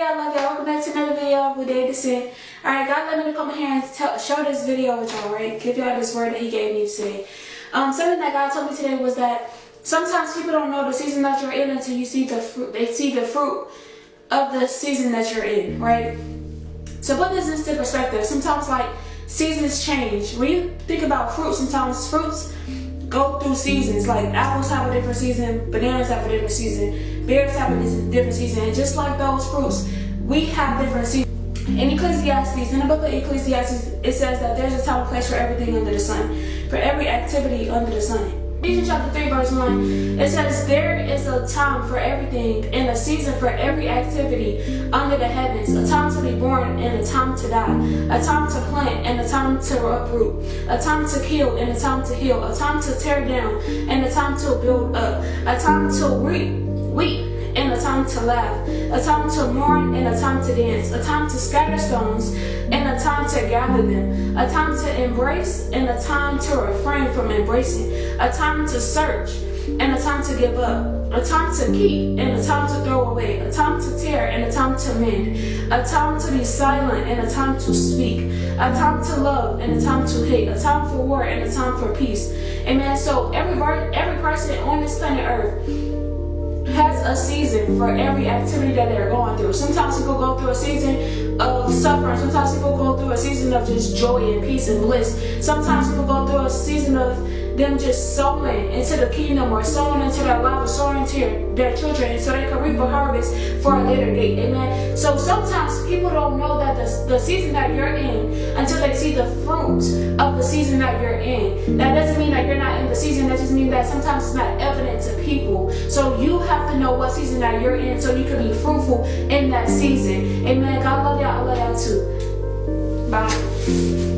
I love y'all. Welcome back to another video with Davidson. Alright, God let me come here and share this video with y'all, right? Give y'all this word that He gave me today. Something that God told me today was that sometimes people don't know the season that you're in until you see the fruit. They see the fruit of the season that you're in, right? So put this into perspective. Sometimes like seasons change. When you think about fruit, sometimes fruits go through seasons. Like apples have a different season, bananas have a different season, berries have a different season, and just like those fruits, we have different seasons. In Ecclesiastes, in the book of Ecclesiastes, it says that there's a time and place for everything under the sun, for every activity under the sun. Ephesians chapter 3 verse 1, it says there is a time for everything and a season for every activity under the heavens, a time to be born and a time to die, a time to plant and a time to uproot, a time to kill and a time to heal, a time to tear down and a time to build up, a time to weep and a time to laugh, a time to mourn and a time to dance, a time to scatter stones and a time to gather them, a time to embrace and a time to refrain from embracing, a time to search and a time to give up, a time to keep and a time to throw away, a time to tear and a time to mend, a time to be silent and a time to speak, a time to love and a time to hate, a time for war and a time for peace. Amen. So every person on this planet Earth has a season for every activity that they're going through. Sometimes people go through a season of suffering. Sometimes people go through a season of just joy and peace and bliss. Sometimes people go through a season of them just sowing into the kingdom or sowing into their life or sowing into their children so they can reap a harvest for a later date. Amen. So sometimes people don't know that the season that you're in until they see the fruit of the season that you're in. That doesn't mean that you're not in the season. That just means that sometimes it's not evident to people. So you have to know what season that you're in so you can be fruitful in that season. Amen. God love y'all. I love y'all too. Bye.